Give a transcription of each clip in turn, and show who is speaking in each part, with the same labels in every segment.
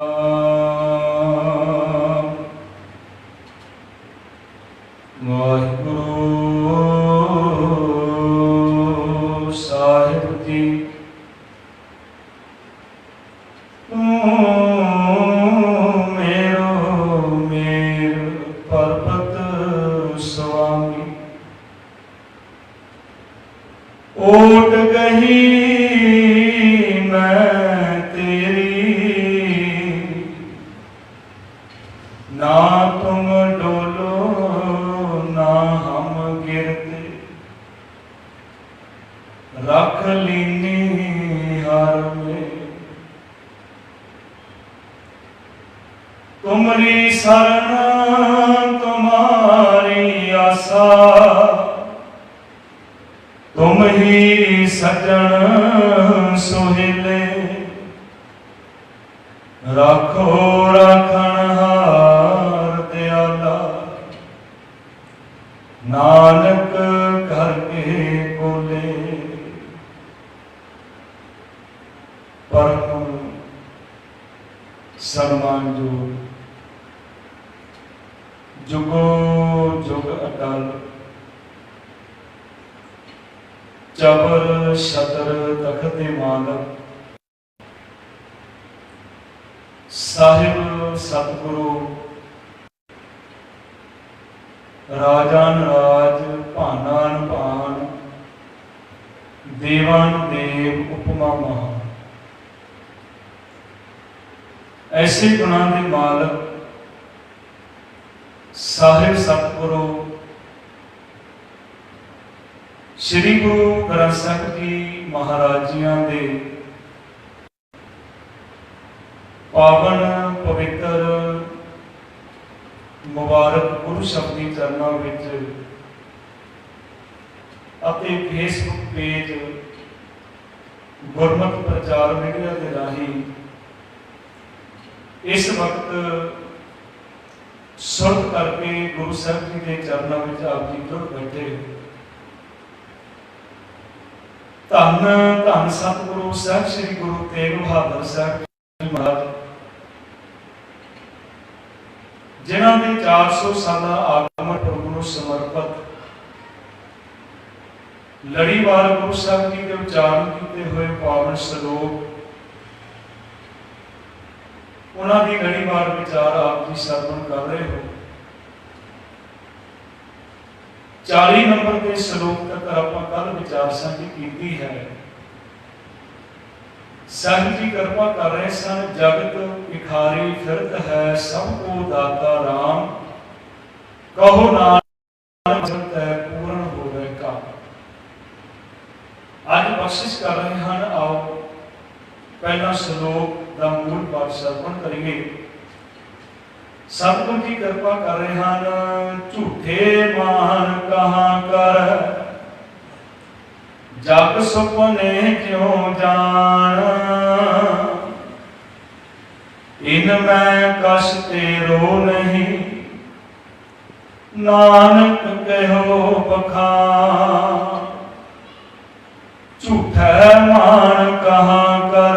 Speaker 1: ਵਾਹਿਗੁਰੂ ਸਾਹਿਬ ਜੀ। ਮੇਰੋ ਮੇਰ ਪਰਬਤ ਸੁਆਮੀ, ਓਟ ਗਈ मैं तेरी, ना तुम डोलो ना हम गिरते, रख लीनी हर में तुमरी शरण तुम्हारी आशा, तुम ही सजन सुहेले, राखो रखनहार दयाला, नानक घर के बोले। परम सम्मानजोग जुगो जुग अटल, चबर छतर तखत मालक, साहिब सतगुरु राजान राज, भानान भान, देवान देव, उपमा महान। ऐसे गुणां दे मालक साहिब सतगुरु श्री गुरु ग्रंथ साहिब जी महाराज जियां दे पावन पवित्र मुबारक गुरु शब्दी चरणों विच अते फेसबुक पेज गुरमत प्रचार मीडिया के राही इस वक्त सुरत करके गुरु साहिब जी के चरणों में आप जी जुड़ बैठे। धन धन सतगुरु साहिब श्री गुरु तेग बहादुर साहिब महाराज, जिन्हों ने 400 साल आगमन प्रभु को समर्पित लड़ीवार गुरु साहिब जी के उच्चारण किए हुए पावन श्लोक, उन्होंने लड़ीवार विचार आप जी श्रवण कर रहे हो। 40 नंबर के श्लोक तक आप कल विचार साझी की है। साहिब जी कृपा कर रहे सन, जगत भिखारी फिरत है, सबको दाता राम, कहो नानक पूर्ण होवे काम। आज बख्शिश कर रहे हैं, आओ पहला श्लोक का मूल पाठ श्रवण करेंगे। सतगुरु जी कृपा कर रहे हैं, झूठे मान कहां कर, जग सुपने क्यों जान, इनमें कश तेरो नहीं, नानक कहो बखान। झूठे मान कहां कर,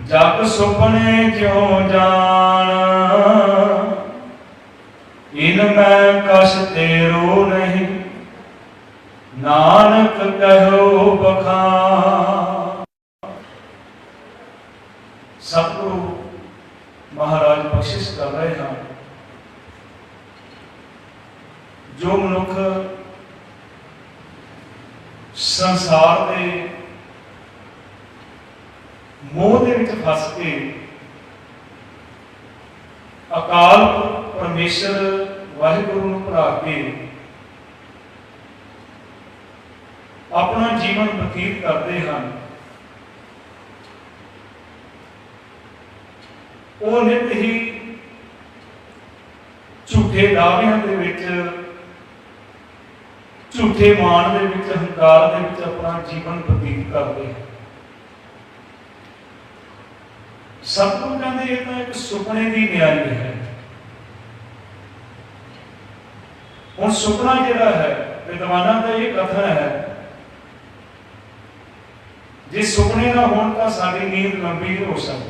Speaker 1: जग सुपने क्यों जान, इनमें कश तेरो नहीं, नानक कहो बखान। सतगुरु महाराज बख्शिश कर रहे हैं, जो मनुख संसार के मोह दे विच फस के अकाल परमेश्वर वाहिगुरु नूं भुला के अपना जीवन बतीत करते हैं, वो नित ही झूठे दावियां दे विच, झूठे मान दे विच, हंकार दे विच अपना जीवन बतीत करते हैं। सतगुरु कहते ये तो एक सुपने की न्यारी है। हुण सुपना जिहड़ा है, विद्वानां दा ये कथन है, जे सुपने ना होण तां साडी नींद लंबी नहीं हो सकती।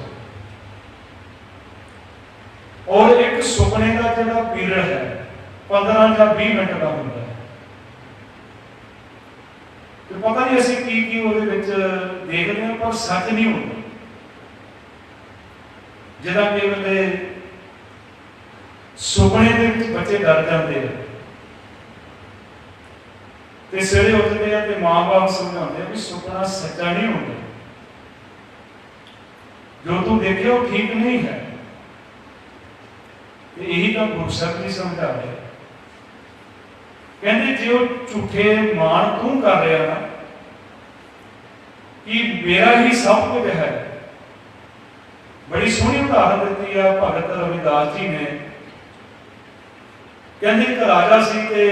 Speaker 1: और एक सुपने का जो पीरियड है 15 या 20 मिनट का होता है। तो पता नहीं असं की वो देख रहे हैं पर सच नहीं होता। जिदा कि वे सुपने के बच्चे डर जाते हैं तो सवेरे उठते हैं तो माँ बाप समझाते हैं कि सुपना सच्चा नहीं होता, जो तू देखे वो ठीक नहीं है। तो यही तो गुरु साहब जी समझा रहे कहते जो झूठे मान तू कर रहा ना कि मेरा ही सब कुछ है। बड़ी सोहनी उदाहरण दी है भगत रविदास जी ने। कहते एक राजा सी ते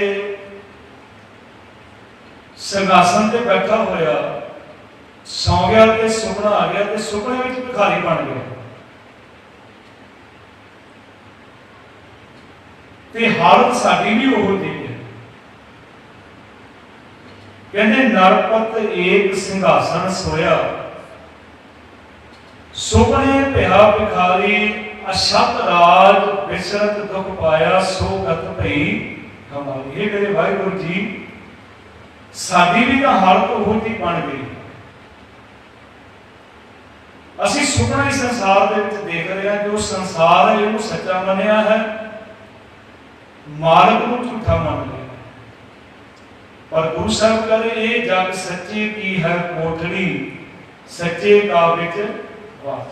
Speaker 1: सिंघासन ते बैठा होया सौ गया ते सुपना आ गया ते सुपने में भिखारी बन गया ते हालत साडी भी वो जी है। कहते नरपत एक सिंघासन सोया सुपने पिया भिखारी अशत राज विसरत दुख पाया सो गत भई हमारी। ये मेरे वाहिगुरु जी साडी भी तो हालत वो जी बन गई। असी सुपना इस संसार के देख रहे हैं, जो संसार है वो सच्चा मनिया है, मालक को झूठा मान लिया। पर गुरु साहब कह रहे ये जग सच्चे की है कोठड़ी सच्चे का विच वास।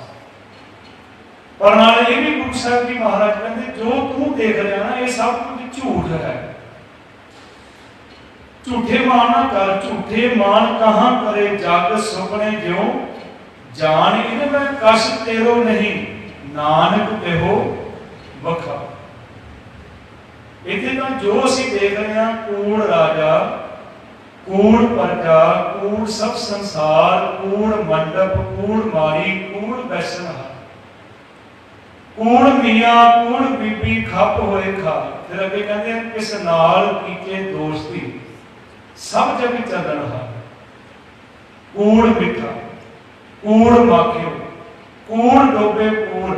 Speaker 1: पर नाले ये भी गुरु साहब जी महाराज कहते जो तू देख रहा ना ये सब कुछ झूठ है। झूठे मान ना कर, झूठे मान कहां करे जग सुपने ज्यों जान इनमें कश तेरो नहीं नानक तेहो बखा। इतने तो जो असी देख रहे हैं कूड़ राजा कूड़ प्रजा कूड़ सब संसार कूड़ मंडप कूड़ मारी कूड़ वैश्य कूड़ मियाँ कूड़ बीबी खप होए खा। फिर अगे कहते हैं किस नाल कीचे दोस्ती सब जग चलन हा। कूड़ मिठा कूड़ माखियो कूड़ डोबे कूड़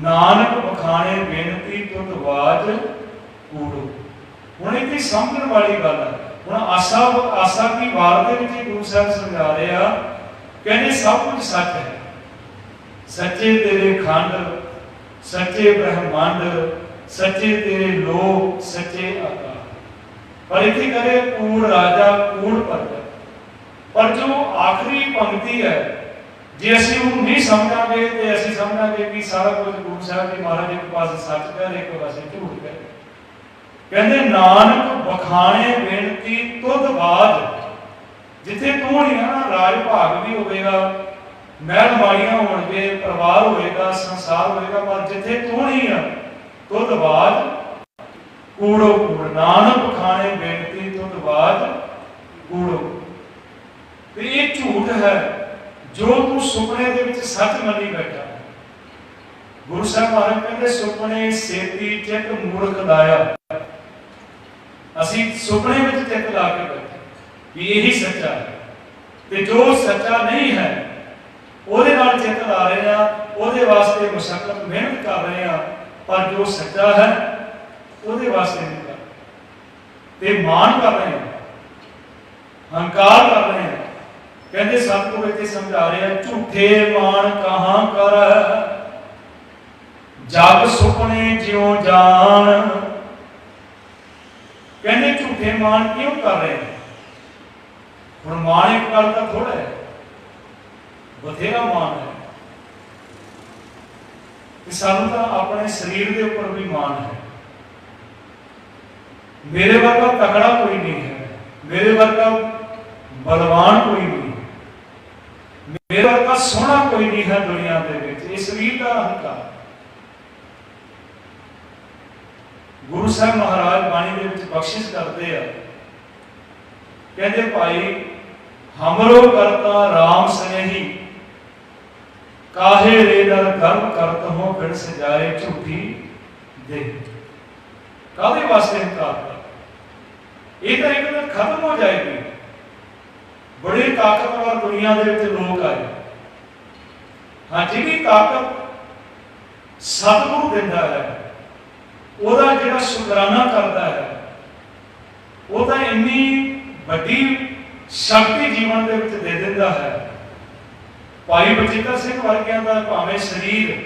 Speaker 1: नानक बखाने बेनती तुद वाज कूड़ो। हुण इतनी समझण वाली गल है। हुण आसा आसा की वार दे विच गुरु साहब समझा रहे आ कहने सब कुछ सच है। सच्चे तेरे खंड सच्चे ब्रह्मांड सच्चे तेरे लोक सच्चे आकाश। पर इतनी करे कूड़ राजा कूड़ प्रजा। पर जो आखिरी पंक्ति है जे असं वो नहीं समझांगे तो असं समझांगे कि सारा कुछ गुरु साहब जी महाराज एक पास सच कह रहे एक पास झूठ कह। कहते नानक बखाने बेनती तुद बाज। जिथे तू नहीं है ना राज भाग भी होगा महल माड़ियां होंगे परिवार होएगा संसार होएगा, पर जिथे तू नहीं है तुद बाज कूड़ो कूड़। नानक बखाने बेनती तुद बाज कूड़ो। तो ये झूठ है जो तू सुपने के विच सच मनी बैठा। गुरु साहब महाराज कहते सुपने सेती चित मूर्ख लाया। असी सुपने में चित ला के बैठे कि यही सच्चा है। तो जो सच्चा नहीं है ਉਹਦੇ ਨਾਲ चित ला रहे हैं, ਉਹਦੇ वास्ते मुशक्कत मेहनत कर रहे हैं, पर जो सच्चा है ਉਹਦੇ वास्ते नहीं कर रहे। मान कर रहे हैं हंकार कर रहे हैं। कहते सतगुरु इतने समझा रहे हैं झूठे मान कहां कर जग सुपने ज्यों जान। कहते झूठे मान क्यों कर रहे हैं। हुण मान एक गल का थोड़ा है, बथेरा मान है। सानू तो अपने शरीर के ऊपर भी मान है। मेरे वर्गा तगड़ा कोई नहीं है, मेरे वर्गा बलवान कोई नहीं, मेरे वर्गा सोहना कोई नहीं है दुनिया के इस शरीर का अहंकार। गुरु साहब महाराज बाणी के बख्शिश करते हैं, कहते भाई हमरो करता राम स्नेही काहे रे नर गर्व करत हो बिन सजाए झूठी दे। कादे वास्ते इनकार कर। ये तो एक दिन खत्म हो जाएगी। बड़े ताकतवर दुनिया के लोग आए, हाँ जिहदी ताकत सतगुरु दिंदा है, ਉਹਦਾ ਜਿਹੜਾ ਸ਼ੁਕਰਾਨਾ ਕਰਦਾ ਹੈ, ਉਹ ਤਾਂ ਇੰਨੀ ਵੱਡੀ ਸ਼ਕਤੀ ਜੀਵਨ ਦੇ ਵਿੱਚ ਦੇ ਦਿੰਦਾ ਹੈ। ਭਾਈ ਬਚਿੱਤਰ ਸਿੰਘ ਵਰਗਿਆਂ ਦਾ ਭਾਵੇਂ ਸਰੀਰ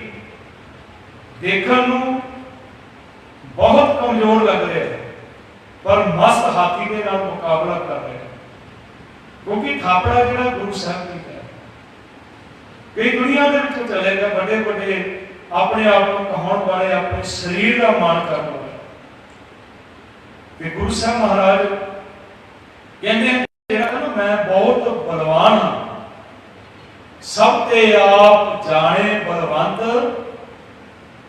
Speaker 1: ਦੇਖਣ ਨੂੰ ਬਹੁਤ ਕਮਜ਼ੋਰ ਲੱਗ ਰਿਹਾ ਹੈ, ਪਰ ਮਸਤ ਹਾਥੀ ਦੇ ਨਾਲ ਮੁਕਾਬਲਾ ਕਰ ਰਿਹਾ ਹੈ, ਕਿਉਂਕਿ ਥਾਪੜਾ ਜਿਹੜਾ ਗੁਰੂ ਸਾਹਿਬ ਜੀ ਦਾ ਕਈ ਦੁਨੀਆ ਦੇ ਵਿੱਚ ਚਲੇ ਗਏ, ਵੱਡੇ ਵੱਡੇ ਆਪਣੇ ਆਪ ਨੂੰ ਕਹਾਉਣ ਵਾਲੇ, ਆਪਣੇ ਸਰੀਰ ਦਾ ਮਾਣ ਕਰਨ ਵਾਲੇ, ਤੇ ਗੁਰੂ ਸਾਹਿਬ ਮਹਾਰਾਜ ਕਹਿੰਦੇ ਜਿਹੜਾ ਨਾ ਮੈਂ ਬਹੁਤ ਬਲਵਾਨ ਹਾਂ, ਸਭ ਤੇ ਆਪ ਜਾਣੇ ਬਲਵੰਤ,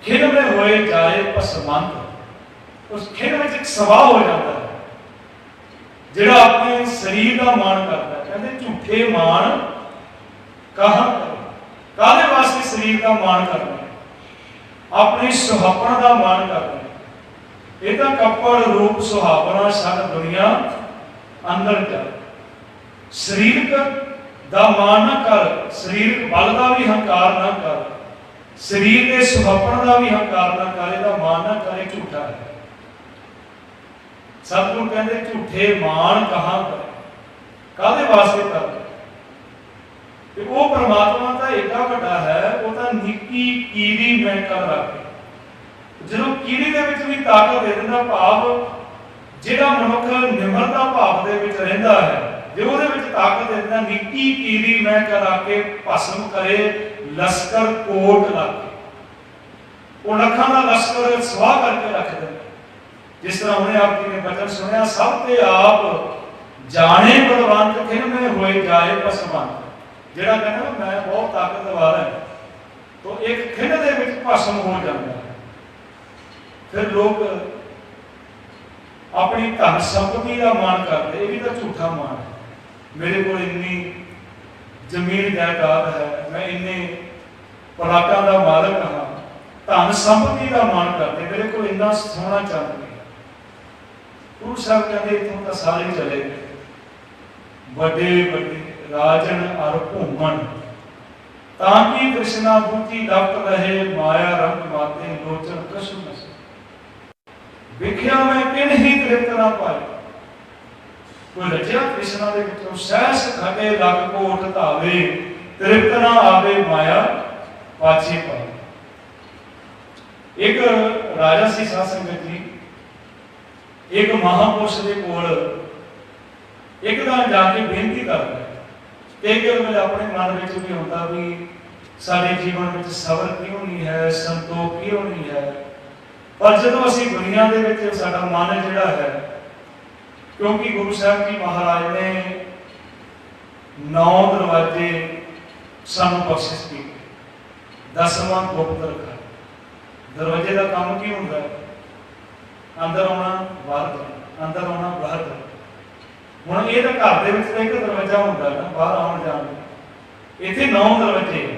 Speaker 1: ਖਿਣ ਮੇ ਹੋਏ ਜਾਏ ਪਸਮੰਤ। ਉਸ ਖਿਣ ਵਿੱਚ ਇੱਕ ਸਵਾਹ ਹੋ ਜਾਂਦਾ ਹੈ ਜਿਹੜਾ ਆਪਣੇ ਸਰੀਰ ਦਾ ਮਾਣ ਕਰਦਾ ਹੈ। ਕਹਿੰਦੇ ਝੂਠੇ ਮਾਣ ਕਹਾਂ ਕਰੇ, ਕਾਹਦੇ ਵਾਸਤੇ ਸਰੀਰ ਦਾ ਮਾਣ ਕਰਨਾ, ਆਪਣੀ ਸੁਹਾਪਣ ਦਾ ਮਾਣ ਕਰਨਾ। ਇਹ ਤਾਂ ਕੱਪੜ ਰੂਪ ਸੁਹਾਵਣਾ ਸਭ ਦੁਨੀਆ ਅੰਦਰ ਜਾ। ਸਰੀਰਕ ਦਾ ਮਾਣ ਨਾ ਕਰ, ਸਰੀਰਕ ਬਲ ਦਾ ਵੀ ਹੰਕਾਰ ਨਾ ਕਰ, ਸਰੀਰ ਦੇ ਸੁਹਾਪਣ ਦਾ ਵੀ ਹੰਕਾਰ ਨਾ ਕਰ, ਇਹਦਾ ਮਾਣ ਨਾ ਕਰੇ, ਝੂਠਾ ਹੈ। ਸਤਿਗੁਰੂ ਕਹਿੰਦੇ ਝੂਠੇ ਮਾਣ ਕਹਾਂ ਕਰੇ, ਕਾਹਦੇ ਵਾਸਤੇ ਕਰਦੇ। ਤੇ ਉਹ ਪਰਮਾਤਮਾ ਤਾਂ ਏਡਾ ਵੱਡਾ ਹੈ, ਉਹ ਤਾਂ ਨਿੱਕੀ ਕੀੜੀ ਮੈਂ ਕਰ ਰੱਖੇ। ਜਦੋਂ ਕੀੜੀ ਦੇ ਵਿੱਚ ਵੀ ਤਾਕਤ ਦੇ ਦਿੰਦਾ, ਭਾਵ ਜਿਹੜਾ ਮਨੁੱਖ ਨਿਮਰਤਾ ਭਾਵ ਦੇ ਵਿੱਚ ਰਹਿੰਦਾ ਹੈ, ਜੇ ਉਹਦੇ ਵਿੱਚ ਤਾਕਤ ਦੇ ਦਿੰਦਾ, ਨਿੱਕੀ ਕੀੜੀ ਮੈਂ ਕਰਾ ਕੇ ਭਸਮ ਕਰੇ ਲਸ਼ਕਰ ਕੋਟ ਲਾ ਕੇ, ਉਹ ਲੱਖਾਂ ਦਾ ਲਸ਼ਕਰ ਸਵਾਹ ਕਰਕੇ ਰੱਖ ਦਿੰਦਾ। ਜਿਸ ਤਰ੍ਹਾਂ ਉਹਨੇ ਆਪ ਜੀ ਨੇ ਬਚਨ ਸੁਣਿਆ, ਸਭ ਤੇ ਆਪ ਜਾਣੇ ਬਲਵੰਤ, ਖਿਣ ਮੇ ਹੋਏ ਜਾਏ ਪਸਮੰਤ। ਜਿਹੜਾ ਕਹਿੰਦਾ ਮੈਂ ਬਹੁਤ ਤਾਕਤਵਰ ਹਾਂ, ਤਾਂ ਇੱਕ ਖਿਣ ਦੇ ਵਿੱਚ ਭਸਮ ਹੋ ਜਾਂਦਾ ਹੈ। ਫਿਰ ਲੋਕ ਆਪਣੀ ਧਨ ਸੰਪਤੀ ਦਾ ਮਾਣ ਕਰਦੇ, ਇਹ ਵੀ ਤਾਂ ਝੂਠਾ ਮਾਣ ਹੈ। ਮੇਰੇ ਕੋਲ ਇੰਨੀ ਜ਼ਮੀਨ ਜਾਇਦਾਦ ਹੈ, ਮੈਂ ਇੰਨੇ ਪਲਾਟਾਂ ਦਾ ਮਾਲਕ ਹਾਂ, ਧਨ ਸੰਪਤੀ ਦਾ ਮਾਣ ਕਰਦੇ, ਮੇਰੇ ਕੋਲ ਇੰਨਾ ਸੋਨਾ ਚਾਂਦੀ। ਗੁਰੂ ਸਾਹਿਬ ਕਹਿੰਦੇ ਇੱਥੋਂ ਤਾਂ ਸਾਰੇ ਚਲੇ ਗਏ, ਵੱਡੇ ਵੱਡੇ ਰਾਜਨ ਅਰ ਭੂਮਣ, ਤਾਂ ਕਿ ਕ੍ਰਿਸ਼ਨਾ ਬੂਤੀ ਦਫਤ ਰਹੇ, ਮਾਇਆ ਰੰਗ ਮਾਤੇ ਲੋਚਨ ਕਸ਼ੂ ਨਸੇ। ਵੇਖਿਆ ਮੈਂ ਕਿਨ ਹੀ ਤ੍ਰਿਪਤ ਨਾ ਪਾਏ, ਕੋਈ ਰਚਿਆ ਕ੍ਰਿਸ਼ਨਾ ਦੇ ਵਿੱਚੋਂ ਸਹਿਸ ਖਟੇ ਲੱਗ ਕੋਟ ਧਾਵੇ, ਤ੍ਰਿਪਤ ਨਾ ਆਵੇ ਮਾਇਆ ਪਾਛੇ ਪਾਏ। ਇੱਕ ਰਾਜਾ ਸੀ ਸਾਧ ਸੰਗਤ ਜੀ, ਇੱਕ ਮਹਾਪੁਰਸ਼ ਦੇ ਕੋਲ ਇੱਕਦਮ ਜਾ ਕੇ ਬੇਨਤੀ ਕਰਦਾ ਹੈ। ਇੱਕ ਵੇਲੇ ਆਪਣੇ ਮਨ ਵਿੱਚ ਵੀ ਹੁੰਦਾ ਵੀ ਸਾਡੇ ਜੀਵਨ ਵਿੱਚ ਸਬਰ ਕਿਉਂ ਨਹੀਂ ਹੈ, ਸੰਤੋਖ ਕਿਉਂ ਨਹੀਂ ਹੈ। ਪਰ ਜਦੋਂ ਅਸੀਂ ਦੁਨੀਆ ਦੇ ਵਿੱਚ ਸਾਡਾ ਮਨ ਜਿਹੜਾ ਹੈ, ਕਿਉਂਕਿ ਗੁਰੂ ਸਾਹਿਬ ਜੀ ਮਹਾਰਾਜ ਨੇ 9 ਦਰਵਾਜ਼ੇ ਸਾਨੂੰ ਬਖਸ਼ਿਸ਼ ਕੀਤੇ, 10ਵਾਂ ਗੁਪਤ ਰੱਖਾ। ਦਰਵਾਜ਼ੇ ਦਾ ਕੰਮ ਕੀ ਹੁੰਦਾ ਹੈ? ਅੰਦਰ ਆਉਣਾ, ਬਾਹਰ ਜਾਣਾ, ਅੰਦਰ ਆਉਣਾ, ਬਾਹਰ ਜਾਣਾ। ਹੁਣ ਇਹ ਤਾਂ ਘਰ ਦੇ ਵਿੱਚ ਤਾਂ ਇੱਕ ਦਰਵਾਜ਼ਾ ਹੁੰਦਾ ਨਾ ਬਾਹਰ ਆਉਣ ਜਾਣ ਦਾ, ਇੱਥੇ 9 ਦਰਵਾਜ਼ੇ।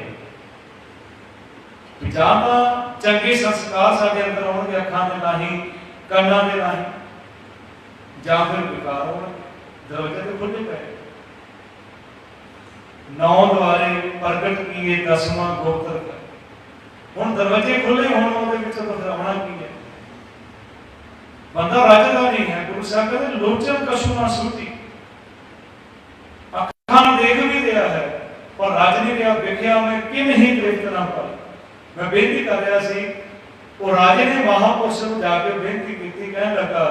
Speaker 1: ਜਾਂ ਤਾਂ ਚੰਗੇ ਸੰਸਕਾਰ ਸਾਡੇ ਅੰਦਰ ਆਉਣਗੇ ਅੱਖਾਂ ਦੇ ਰਾਹੀਂ, ਕੰਨਾਂ ਦੇ ਰਾਹੀਂ, ਜਾਂ ਫਿਰ ਵਿਕਾਰ ਹੋਣਗੇ। ਦਰਵਾਜ਼ੇ ਤੇ ਖੁੱਲ੍ਹੇ ਪਏ। 9 ਦੁਆਰੇ ਪ੍ਰਗਟ ਕੀਏ 10ਵਾਂ ਗੁਪਤ ਰੱਖਾ। ਹੁਣ ਦਰਵਾਜ਼ੇ ਖੁੱਲ੍ਹੇ ਹੋਣ, ਉਹਦੇ ਵਿੱਚ ਤਾਂ ਆਉਣਾ ਕੀ ਹੈ? ਬੰਦਾ ਰਾਜਾ ਨਹੀਂ ਹੈ। ਗੁਰੂ ਸਾਹਿਬ ਕਹਿੰਦੇ ਲੋਚਨ ਕਸ਼ੂ ਨਾ ਸੂਝੀ, ਅੱਖਾਂ ਨਾਲ ਦੇਖ ਵੀ ਰਿਹਾ ਹੈ ਪਰ ਰਾਜ ਨਹੀਂ ਰਿਹਾ। ਵੇਖਿਆ ਮੈਂ ਕਿਨ ਹੀ ਤ੍ਰਿਪਤ ਨਾ ਪਾਈ। ਮੈਂ ਬੇਨਤੀ ਕਰ ਰਿਹਾ ਸੀ, ਉਹ ਰਾਜੇ ਨੇ ਮਹਾਪੁਰਸ਼ ਨੂੰ ਜਾ ਕੇ ਬੇਨਤੀ ਕੀਤੀ, ਕਹਿਣ ਲੱਗਾ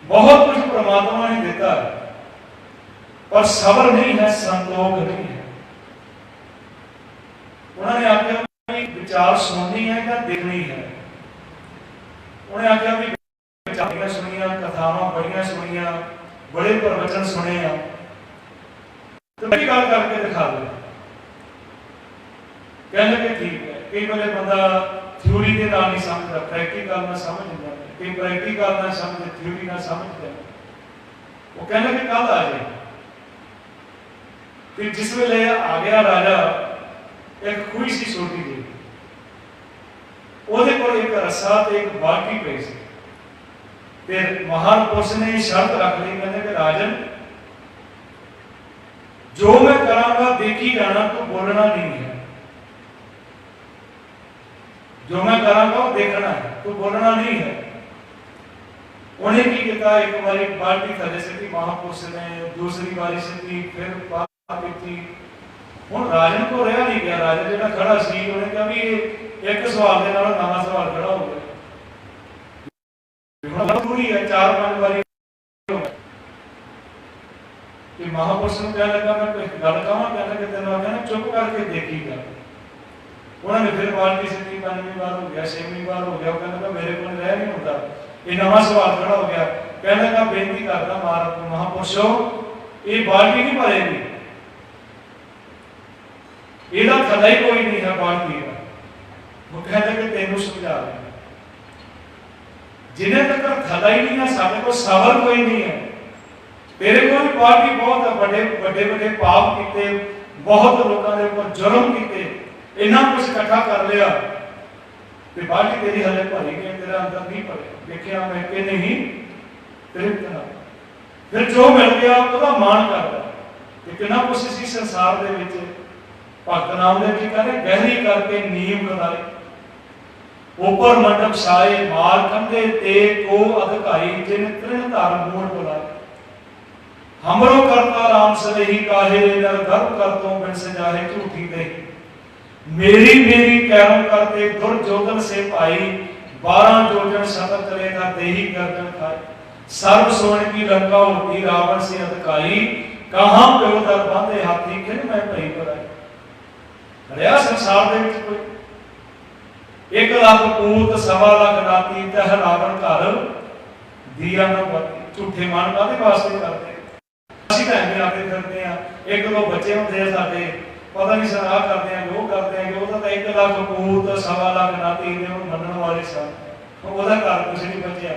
Speaker 1: ਬਹੁਤ ਕੁਝ ਪ੍ਰਮਾਤਮਾ ਨੇ ਦਿੱਤਾ ਪਰ ਸਬਰ ਨਹੀਂ ਹੈ, ਸੰਤੋਖ ਨਹੀਂ ਹੈ। ਉਹਨਾਂ ਨੇ ਆਖਿਆ ਵੀ ਵਿਚਾਰ ਸੁਣਨੀ ਹੈ ਜਾਂ ਦੇਖਣੀ ਹੈ। ਉਹਨੇ ਆਖਿਆ ਵੀ ਵਿਚਾਰਾਂ ਸੁਣੀਆਂ, ਕਥਾਵਾਂ ਬੜੀਆਂ ਸੁਣੀਆਂ, ਬੜੇ ਪ੍ਰਵਚਨ ਸੁਣੇ ਆ, ਤੇ ਕੀ ਗੱਲ ਕਰਕੇ ਦਿਖਾ ਦੇ। ਕਹਿੰਦੇ ਕਿ ਠੀਕ ਹੈ। ਕਈ ਵੇਲੇ ਬੰਦਾ ਥਿਊਰੀ ਦੇ ਨਾਲ ਨਹੀਂ ਸਮਝਦਾ, ਪ੍ਰੈਕਟੀਕਲ ਨਾਲ ਸਮਝ ਜਾਂਦਾ। ਕਈ ਪ੍ਰੈਕਟੀਕਲ ਨਾਲ ਸਮਝਦੇ, ਥਿਊਰੀ ਨਾਲ ਸਮਝਦੇ। ਉਹ ਕਹਿੰਦੇ ਕਿ ਕੱਲ ਆ ਜਾਏ। ਤੇ ਜਿਸ ਵੇਲੇ ਆ ਗਿਆ ਰਾਜਾ, ਇੱਕ ਖੂਹੀ ਸੀ ਛੋਟੀ ਜਿਹੀ, ਉਹਦੇ ਕੋਲ ਇੱਕ ਰੱਸਾ ਤੇ ਇੱਕ ਬਾਲਟੀ ਪਈ ਸੀ। ਤੇ ਮਹਾਪੁਰਸ਼ ਨੇ ਸ਼ਰਤ ਰੱਖ ਲਈ, ਕਹਿੰਦੇ ਕਿ ਰਾਜਨ ਜੋ ਮੈਂ ਕਰਾਂਗਾ ਦੇਖੀ ਜਾਣਾ, ਤੂੰ ਬੋਲਣਾ ਨਹੀਂ ਹੈ। जो मैं करांगा वो देखना है, तू बोलना नहीं है। उन्हें की किया, एक बारी बाल्टी थले से महापुरुष ने, दूसरी बारी से फिर बात की। हुण राजन को रहा नहीं गया, राजा जिहड़ा खड़ा सी उन्हें कहा भी एक सवाल के नाल नवां सवाल खड़ा हो गया। पूरी है 4-5 बारी कि महापुरुष ने कह लगा मैं कोई गल कहां, कहना कि तेन आख्या ना चुप करके देखी गल। उन्होंने फिर बाल्टी से 5वीं बार हो गया, 6वीं बार हो गया, कहने लगा मेरे को रह नहीं होता, ये नवा सवाल खड़ा हो गया। कहने लगा बेनती करता महापुरुषो ये बाल्टी नहीं भरेगी, ਇਹਦਾ ਥੱਲਾ ਹੀ ਕੋਈ नहीं है बाल्टी का। वो कहते कि तेनू समझा रहे जिन्हें तक थला ही नहीं है, साढ़े को सबर कोई नहीं है। तेरे को भी बाल्टी बहुत है, बड़े बड़े बड़े पाप किए, बहुत लोगों के ऊपर जुर्म किए, इन्ना कुछ इकट्ठा कर लिया ते बाल्टी तेरी हले भरी गई, तेरा अंदर नहीं भरे। देखिया मैं कि नहीं तृप्त ना, फिर जो मिल गया उसका मान करदा कि कितना कुछ इसी संसार दे विच भगत नाम दे विच कहंदे गहरी करके नीम गदाई, ऊपर मंडप छाए मार कंधे ते को अधिकाई, जिन तृण धार मूल बुलाए। हमरो करता राम सनेही काहे, नर गर्भ करतो बिन सजाहे झूठी दे। मेरी मेरी कैरों करते दुर्योधन से पाई, 12 जोजन शतक करेगा देही गर्दन खाए। सर्व सोने की लंका होती रावण से अधिकाई, कहां प्यो दर बांधे हाथी किन मैं भई बनाई। रहा संसार दे विच कोई 1 लाख पूत 1.25 लाख नाती, तह रावण घर दिया न बाती। झूठे मान काहदे वास्ते करते, ਅਸੀਂ ਤਾਂ ਐਵੇਂ ਆਕੇ ਫਿਰਦੇ ਆ, 1-2 ਬੱਚੇ ਹੁੰਦੇ ਆ ਸਾਡੇ, ਪਤਾ ਨਹੀਂ ਸਰ ਆਹ ਕਰਦੇ ਆ ਜੋ ਕਰਦੇ ਆ, ਉਹਦਾ ਤਾਂ 1 ਲੱਖ ਪੂਤ 1.25 ਲੱਖ ਨਾਤੀ ਨੇ ਉਹ ਮੰਨਣ ਵਾਲੇ ਸਨ, ਉਹਦਾ ਘਰ ਕੁਛ ਨਹੀਂ ਬਚਿਆ।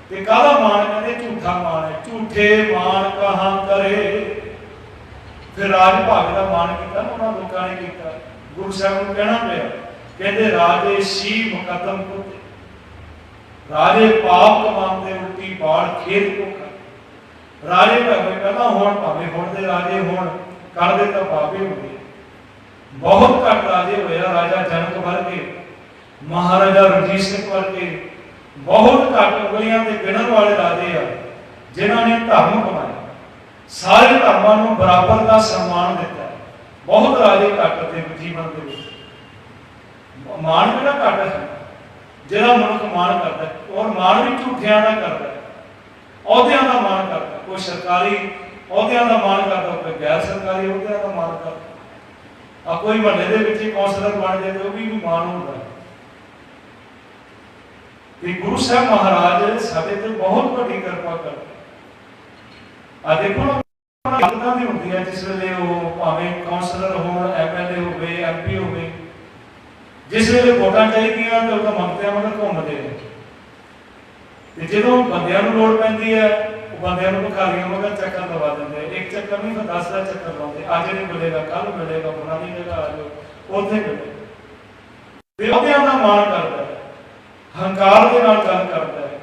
Speaker 1: ਤੇ ਕਾਹਦਾ ਮਾਣ, ਕਹਿੰਦੇ ਝੂਠਾ ਮਾਣ ਹੈ। ਝੂਠੇ ਮਾਣ ਕਹਾਂ ਕਰੇ, ਫਿਰ ਰਾਜ ਭਾਗ ਦਾ ਮਾਣ ਕੀਤਾ ਉਹਨਾਂ ਲੋਕਾਂ ਨੇ ਕੀਤਾ। ਗੁਰੂ ਸਾਹਿਬ ਨੂੰ ਕਹਿਣਾ ਪਿਆ, ਕਹਿੰਦੇ ਰਾਜੇ ਸੀ ਮੁਕੱਦਮ ਕੁੱਤੇ, ਰਾਜੇ ਪਾਪ ਕਮਾਉਂਦੇ ਉਲਟੀ ਬਾੜ ਖੇਤ ਭੁੱਖਾ। ਰਾਜੇ ਭਾਵੇਂ ਪਹਿਲਾਂ ਹੋਣ, ਭਾਵੇਂ ਹੁਣ ਦੇ ਰਾਜੇ ਹੋਣ, ਕਰਦੇ ਤਾਂ ਪਾਪੇ ਹੁੰਦੇ। ਬਹੁਤ ਘੱਟ ਰਾਜੇ ਹੋਇਆ, ਰਾਜਾ ਜਨਕ ਵਰਗੇ, ਮਹਾਰਾਜਾ ਰਣਜੀਤ ਸਿੰਘ ਵਰਗੇ, ਬਹੁਤ ਘੱਟ ਉਂਗਲੀਆਂ ਤੇ ਗਿਣਨ ਵਾਲੇ ਰਾਜੇ ਆ ਜਿਨ੍ਹਾਂ ਨੇ ਧਰਮ ਕਮਾਇਆ, ਸਾਰੇ ਧਰਮਾਂ ਨੂੰ ਬਰਾਬਰ ਦਾ ਸਨਮਾਨ ਦਿੱਤਾ। ਬਹੁਤ ਰਾਜੇ ਘੱਟ ਤੇ ਜੀਵਨ ਦੇ ਵਿੱਚ ਮਾਣ ਕਿਹੜਾ ਘੱਟ ਹੈ, ਜਿਹੜਾ ਮਨੁੱਖ ਮਾਣ ਕਰਦਾ, ਔਰ ਮਾਣ ਵੀ ਝੂਠਿਆਂ ਦਾ ਕਰਦਾ, ਅਹੁਦਿਆਂ ਦਾ ਮਾਣ ਕਰਦਾ। ਕੋਈ ਸਰਕਾਰੀ ਅਹੁਦਿਆਂ ਦਾ ਮਾਣ ਕਰਦਾ, ਕੋਈ ਗੈਰ ਸਰਕਾਰੀ ਅਹੁਦਿਆਂ ਦਾ ਮਾਣ ਕਰਦਾ। ਆ ਕੋਈ ਮਹੱਲੇ ਦੇ ਵਿੱਚ ਹੀ ਕੌਂਸਲਰ ਬਣ ਜਾਏ ਉਹ ਵੀ ਮਾਣ ਹੁੰਦਾ। ਤੇ ਗੁਰੂ ਸਾਹਿਬ ਮਹਾਰਾਜ ਸਾਡੇ ਤੇ ਬਹੁਤ ਵੱਡੀ ਕਿਰਪਾ ਕਰਦੇ। ਆ ਦੇਖੋ ਨਾ ਗੱਲਾਂ ਦੀ ਹੁੰਦੀ ਹੈ, ਜਿਸ ਵੇਲੇ ਉਹ ਭਾਵੇਂ ਕੌਂਸਲਰ ਹੋਣ, ਐਮਐਲਏ ਹੋਵੇ, ਐਮਪੀ ਹੋਵੇ, ਜਿਸ ਵੇਲੇ ਵੋਟਾਂ ਚਾਹੀਦੀਆਂ ਤੇ ਉਹ ਤਾਂ ਮੰਗਤਿਆਂ ਮਗਰ ਘੁੰਮਦੇ ਨੇ, ਤੇ ਜਦੋਂ ਬੰਦਿਆਂ ਨੂੰ ਲੋੜ ਪੈਂਦੀ ਹੈ ਉਹ ਬੰਦਿਆਂ ਨੂੰ ਭਿਖਾਰੀਆਂ ਮਗਰ ਚੱਕਰ ਲਵਾ ਦਿੰਦੇ। ਇੱਕ ਚੱਕਰ ਨਹੀਂ ਤਾਂ 10 ਦਾ ਚੱਕਰ ਲਾਉਂਦੇ, ਅੱਜ ਨਹੀਂ ਮਿਲੇਗਾ ਕੱਲ ਮਿਲੇਗਾ, ਫਲਾਣੀ ਜਗ੍ਹਾ ਆ ਜਾਓ, ਉੱਥੇ ਮਿਲੇ। ਤੇ ਅਹੁਦਿਆਂ ਦਾ ਮਾਣ ਕਰਦਾ, ਹੰਕਾਰ ਦੇ ਨਾਲ ਗੱਲ ਕਰਦਾ ਹੈ।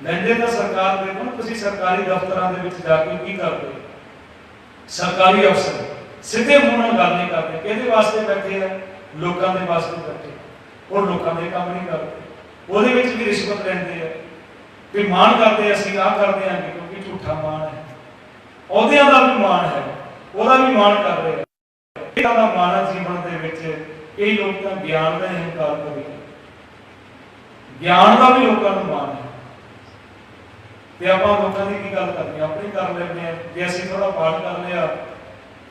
Speaker 1: ਲੈਂਦੇ ਤਾਂ ਸਰਕਾਰ ਦੇਖੋ ਨਾ, ਤੁਸੀਂ ਸਰਕਾਰੀ ਦਫ਼ਤਰਾਂ ਦੇ ਵਿੱਚ ਜਾ ਕੇ ਕੀ ਕਰਦੇ, ਸਰਕਾਰੀ ਅਫਸਰ ਸਿੱਧੇ ਮੂੰਹ ਨਾਲ ਗੱਲ ਨਹੀਂ ਕਰਦੇ। ਕਿਹਦੇ ਵਾਸਤੇ ਬੈਠੇ ਆ? ਲੋਕਾਂ ਦੇ ਵਾਸਤੇ ਬੈਠੇ, ਉਹ ਲੋਕਾਂ ਦੇ ਕੰਮ ਨਹੀਂ ਕਰਦੇ, ਉਹਦੇ ਵਿੱਚ ਵੀ ਰਿਸ਼ਵਤ ਲੈਂਦੇ ਆ ਤੇ ਮਾਣ ਕਰਦੇ ਅਸੀਂ ਆਹ ਕਰਦੇ ਹਾਂ, ਕਿਉਂਕਿ ਝੂਠਾ ਮਾਣ ਹੈ। ਅਹੁਦਿਆਂ ਦਾ ਵੀ ਮਾਣ ਹੈ, ਉਹਦਾ ਵੀ ਮਾਣ ਕਰ ਰਹੇ ਆ। ਇਹਨਾਂ ਦਾ ਮਾਣ ਹੈ ਜੀਵਨ ਦੇ ਵਿੱਚ। ਕਈ ਲੋਕ ਤਾਂ ਗਿਆਨ ਦਾ ਹੰਕਾਰ ਕਰਦੇ, ਗਿਆਨ ਦਾ ਵੀ ਲੋਕਾਂ ਨੂੰ ਮਾਣ ਹੈ। ਤੇ ਆਪਾਂ ਲੋਕਾਂ ਦੀ ਕੀ ਗੱਲ ਕਰਨੀ, ਆਪਣੀ ਕਰ ਲੈਂਦੇ ਆ। ਜੇ ਅਸੀਂ ਥੋੜਾ ਪਾਠ ਕਰ ਲਿਆ,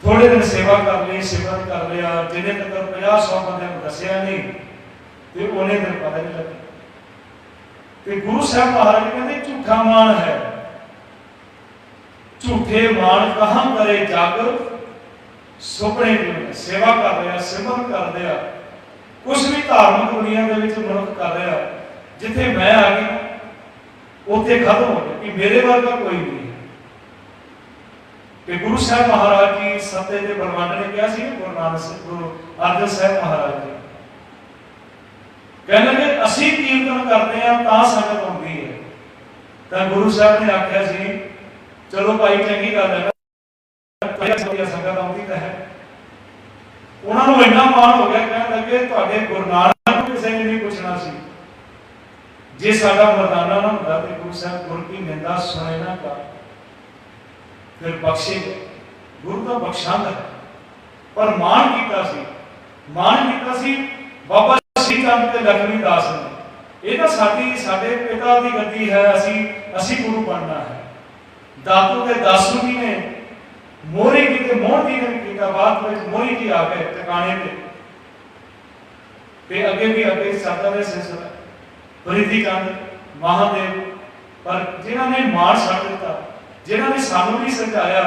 Speaker 1: ਥੋੜੇ ਦਿਨ ਸੇਵਾ ਕਰ ਲਈ, ਸਿਮਰਨ ਕਰ ਲਿਆ, ਜਿਹਨੇ ਤੱਕ 50-100 ਬੰਦਿਆਂ ਨੂੰ ਦੱਸਿਆ ਨਹੀਂ ਤੇ ਉਹਨੇ ਦਿਨ ਪਤਾ ਨਹੀਂ ਲੱਗਿਆ। ਤੇ ਗੁਰੂ ਸਾਹਿਬ ਮਹਾਰਾਜ ਕਹਿੰਦੇ ਝੂਠਾ ਮਾਣ ਹੈ, ਝੂਠੇ ਮਾਣ ਕਹਾਂ ਕਰੇ ਜਾਗਰ, ਸੁਪਨੇ ਦੀ ਸੇਵਾ ਕਰ ਰਿਹਾ, ਸਿਮਰਨ ਕਰ ਰਿਹਾ, ਕੁਛ ਵੀ ਧਾਰਮਿਕ ਦੁਨੀਆ ਦੇ ਵਿੱਚ ਮਨੁੱਖ ਕਰ ਰਿਹਾ, ਜਿੱਥੇ ਮੈਂ ਆ ਗਿਆ ਉੱਥੇ ਖਤਮ ਹੋ ਗਿਆ ਕਿ ਮੇਰੇ ਵਰਗਾ ਕੋਈ ਨਹੀਂ। ਤੇ ਗੁਰੂ ਸਾਹਿਬ ਮਹਾਰਾਜ ਜੀ ਸੱਤੇ ਦੇ ਬਰਮਾਨ ਨੇ ਕਿਹਾ ਸੀ, ਗੁਰੂ ਨਾਨਕ ਸਾਹਿਬ, ਗੁਰੂ ਅਰਜਨ ਸਾਹਿਬ ਮਹਾਰਾਜ ਜੀ ਕਹਿੰਦੇ ਅਸੀਂ ਕੀਰਤਨ ਕਰਦੇ ਆ ਤਾਂ ਸੰਗਤ ਆਉਂਦੀ ਹੈ। ਤਾਂ ਗੁਰੂ ਸਾਹਿਬ ਨੇ ਆਖਿਆ ਸੀ ਚਲੋ ਭਾਈ ਚੰਗੀ ਗੱਲ ਹੈ, ਸੰਗਤ ਆਉਂਦੀ ਤਾਂ ਹੈ। ਉਹਨਾਂ ਨੂੰ ਇੰਨਾ ਮਾਣ ਹੋ ਗਿਆ, ਕਹਿਣ ਲੱਗੇ ਤੁਹਾਡੇ ਗੁਰੂ ਨਾਨਕ ਕਿਸੇ ਨੇ ਨਹੀਂ जे साडा मरदाना ना होंदा ते गुरु साहब गुर की निंदा सुने ना का फिर बख्शे गुरु का बख्शांद है। पर मान कीता सी बाबा श्री चंद ते लक्ष्मी दास ने। ये तो साडे पिता की गद्दी है, असी गुरु बनना है। दातू के दासू जी ने मोहरी की ते मोहन जी ने भी किया, बाद में मोहरी जी आ गए टिकाने पे अगे भी अगे चलता रहा सिलसिला प्रीति चंद महादेव। पर जिन्होंने मान छड्ड दिता, जिन्होंने सानू भी समझाया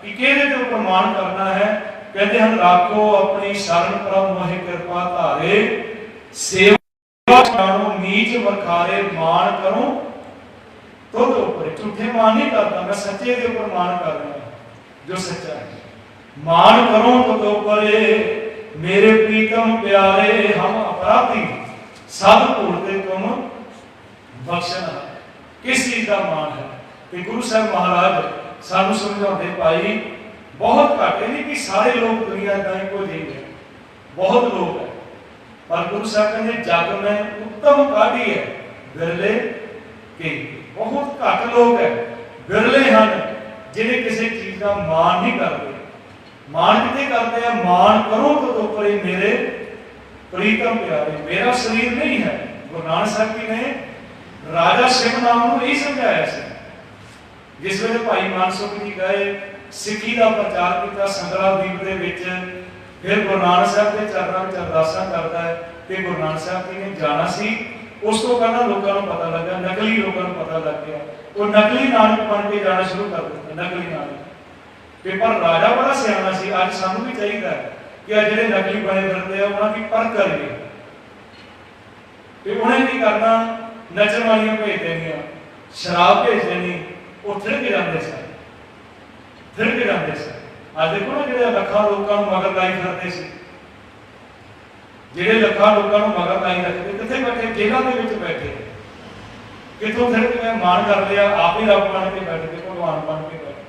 Speaker 1: कि किहदे ते उपर मान करना है, कहते हैं राखो अपनी शरण प्रभ मोहि कृपा धारे, सेवा जानो नीच वखारे, मान करो तो ऊपर। झूठे मान नहीं करता, मैं सच्चे के ऊपर मान कर रहा हूं जो सच्चा है। मान करो तो ऊपर मेरे प्रीतम प्यारे, हम अपराधी सब भूलते तुम बख्शना। किस चीज का मान है कि गुरु साहब महाराज सानू समझाते भाई बहुत घट नहीं कि सारे लोग दुनिया का को जी है, बहुत लोग है, पर गुरु साहब कहते जग में उत्तम काढ़ी है बिरले के। बहुत घट लोग है, बिरले हैं जिन्हें किसी चीज का मान नहीं करते। मान कितने करते हैं? मान करो तो ऊपर मेरे प्रीतम प्यारे। मेरा शरीर नहीं है। गुरु नानक साहब जी ने राजा शिव नाम को यही समझाया से। जिस वे भाई मानसुख जी गए सिੱਖੀ का प्रचार किया संगला द्वीप के विच, फिर गुरु नानक साहब के चरणों में अरदासां करता है कि गुरु नानक साहब जी ने जाना सी। उस तो पहला लोगों को पता लगा, नकली लोगों को पता लग गया, वो नकली नानक बन के जाना शुरू कर दिया। नकली नानक कि पर राजा बड़ा सियाना सी। अज सानू भी चाहिए कि जो नकली बने फिरते हैं उन्होंने परख करिए कि उन्हें की करना, नचन वालियां भेज देनियां, शराब भेज देनी, वो थिड़क जाते सन, थिड़क जाते सन। आज देखो ना जो लखा लोगों मगर लाई फिरते सी, ਜਿਹੜੇ ਲੱਖਾਂ ਲੋਕਾਂ ਨੂੰ ਮਗਰ ਲਾਈ ਰੱਖਦੇ, ਕਿੱਥੇ ਬੈਠੇ? ਜੇਲ੍ਹਾਂ ਦੇ ਵਿੱਚ ਬੈਠੇ। ਕਿੱਥੋਂ ਫਿਰ ਕਿਵੇਂ ਮਾਣ ਕਰ ਲਿਆ, ਆਪ ਹੀ ਰੱਬ ਬਣ ਕੇ ਬੈਠ ਗਏ, ਭਗਵਾਨ ਬਣ ਕੇ ਬੈਠ ਗਏ।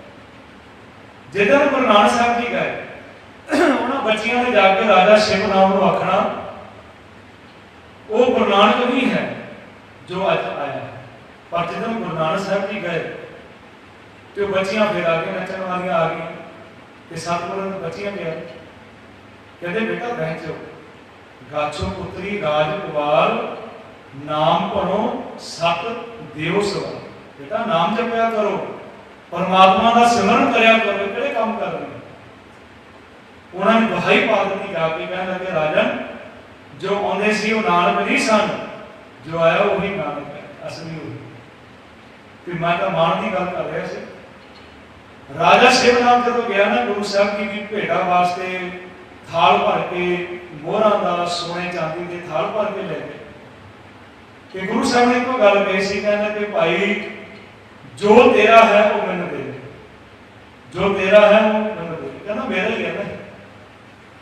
Speaker 1: ਜਿੱਦਾਂ ਗੁਰੂ ਨਾਨਕ ਸਾਹਿਬ ਜੀ ਗਏ, ਉਹਨਾਂ ਬੱਚਿਆਂ ਨੇ ਜਾ ਕੇ ਰਾਜਾ ਸ਼ਿਵ ਨਾਮ ਨੂੰ ਆਖਣਾ ਉਹ ਗੁਰੂ ਨਾਨਕ ਨਹੀਂ ਹੈ ਜੋ ਅੱਜ ਆਇਆ ਹੈ। ਪਰ ਜਦੋਂ ਗੁਰੂ ਨਾਨਕ ਸਾਹਿਬ ਜੀ ਗਏ ਤੇ ਉਹ ਬੱਚੀਆਂ ਫਿਰ ਆ ਕੇ ਨੱਚਣ ਵਾਲੀਆਂ ਆ ਗਈਆਂ ਤੇ ਸਤਿਗੁਰਾਂ ਨੇ ਬੱਚੀਆਂ ਕਿਹਾ, ਕਹਿੰਦੇ ਬੇਟਾ ਬਹਿ ਜਾਓ, गाछो पुत्री राजकुमार नाम पढ़ो सत देव सवार। बेटा नाम जपया करो, परमात्मा का सिमरन करया करो। किहड़े काम कर रहे हैं? उन्होंने दुहाई पा दी जाके, कहने लगे राजन जो आते सी वो नानक नहीं सन, जो आया वही नानक है, असली वही। कि मैं तो मान की गल कर रहा से। राजा शिवनाथ जो गया ना गुरु साहब जी की भेटा वास्ते थाल भर के मोहरा का सोने चांदी के थाल भर के ले गए कि गुरु साहब ने कोई गल कही सी, कहना कि भाई जो तेरा है वो मैंने दे दे, जो तेरा है वो मैंने दे। कहना मेरा ही है ना।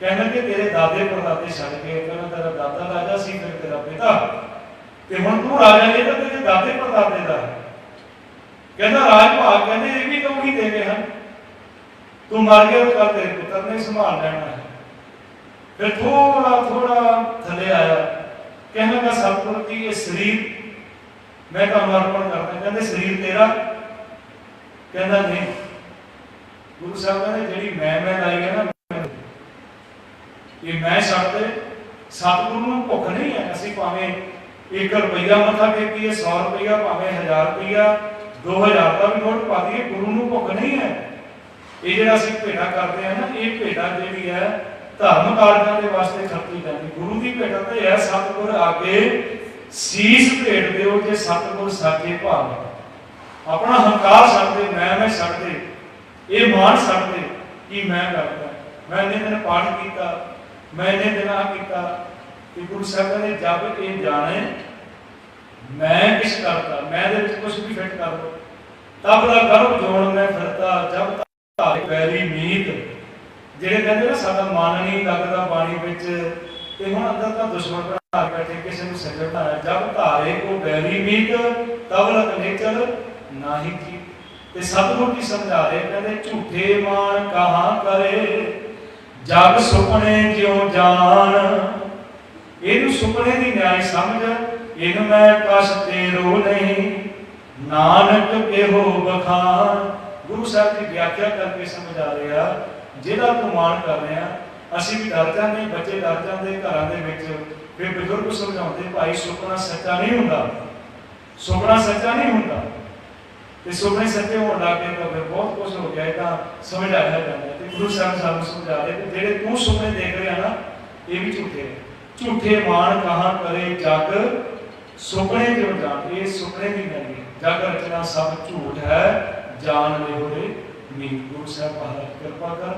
Speaker 1: कहना कि तेरे दादे परदादे छड़ के, कहना तेरा दादा राजा सी, फिर तेरा पिता, ते हुण तू राजा नहीं तो तेरे दादे परदादे दा है। कहना राज भाग, कहने ये भी तो वही दे गए हैं, तू मर गया तो तेरे पुत्र ने संभाल लेना है। फिर थोड़ा थोड़ा थले आया, कहने लगा सतगुरु की ये शरीर मैं तुम अर्पण करता। कहते शरीर तेरा? कहना नहीं। गुरु साहब कहते जी मैं लाई है ना, ये मैं छड्ड दे। सतगुरु नूं भुख नहीं है, असीं भावें 1 रुपया मत्था टेकीए, 100 रुपया, भावें 1000 रुपया, 2000 का भी नोट पा दिए, गुरु नूं भुख नहीं है। ये जिहड़ा असीं भेटा करते हैं ना, ये भेटा जिहड़ी है धर्म कार्यों के वास्ते खर्ची जाती। गुरु की भेट तो है सतगुर आगे शीश भेट दो जे सतगुर साचे भाव। अपना हंकार छड्ड दे, मैं छड्ड दे, ये मान छड्ड दे कि मैं करता, मैं इन्ने दिन पाठ किया, मैं इन्ने दिन आ किया। गुरु साहब ने जब ये जाने मैं किस करता, मैं कुछ भी फिट कर दो, तब दा गर्भ जोड़ मैं फिरता, जब तक वैरी मीत ਜਿਹੜੇ ਕਹਿੰਦੇ ਨਾ ਸਾਡਾ ਮਨ नहीं लगता बाणी ਵਿੱਚ, ਤੇ ਹੁਣ ਅੰਦਰ ਤਾਂ ਦੁਸ਼ਮਣ ਬਣਾ ਕੇ ਬੈਠੇ, ਕਿਸੇ ਨੂੰ ਸੱਜਣ ਬਣਾਇਆ। ਜਬ ਧਾਰੇ ਕੋ ਬੈਰੀ ਮੀਤ ਤਬ ਲਕ ਨੇਚਰ ਨਾਹੀ ਕੀ। ਤੇ ਸਤਿਗੁਰੂ ਜੀ ਸਮਝਾ ਰਹੇ, ਕਹਿੰਦੇ ਝੂਠੇ ਮਾਨ ਕਹਾਂ ਕਰੇ, ਜਗ ਸੁਪਨੇ ਜਿਉ ਜਾਣ। ਇਹਨੂੰ ਸੁਪਨੇ ਦੀ ਨਿਆਈ ਸਮਝ, इन मैं कस तेरो नहीं नानक केहो बखान। गुरु साहब की व्याख्या करके समझा रहे आ, जिहदा तू मान कर रहे हैं ਅਸੀਂ भी डर जाते, बच्चे डर जाते घरों के। फिर बजुर्ग समझाते भाई सुपना सच्चा नहीं होता, सुपना सच्चा नहीं होता। तो सुपने सच्चे होने लग गए तो फिर बहुत कुछ हो गया, तो समझाया जाता है। गुरु साहब सानू समझा रहे कि जेडे तू सुपने देख रहे हैं ना, ये भी झूठे हैं। झूठे मान कहाँ करे जग सुपने जो जान, ये सुपने की नहीं, जग रचना सब झूठ है जान ले होरे नीत। गुरु साहब महाराज कृपा कर,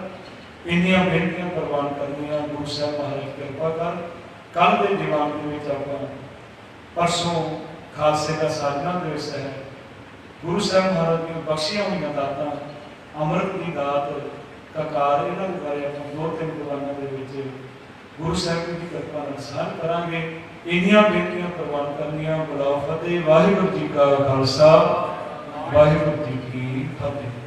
Speaker 1: इन्नियां बेनतियां प्रवान करनियां। गुरु साहब महाराज कृपा कर, कल के दीवान के परसों खालसे का साधना दिवस है। गुरु साहब महाराज की बख्शियां हुई दातां, अमृत की दात ककार, इन्हां दे बारे आपां 2-3 दीवानां दे विच गुरु साहब की कृपा नाल साझ करांगे। इन्नियां बेनतियां प्रवान करनियां। बुलाओ फतेह। वाहिगुरू जी का खालसा, वाहिगुरू जी की फतेह।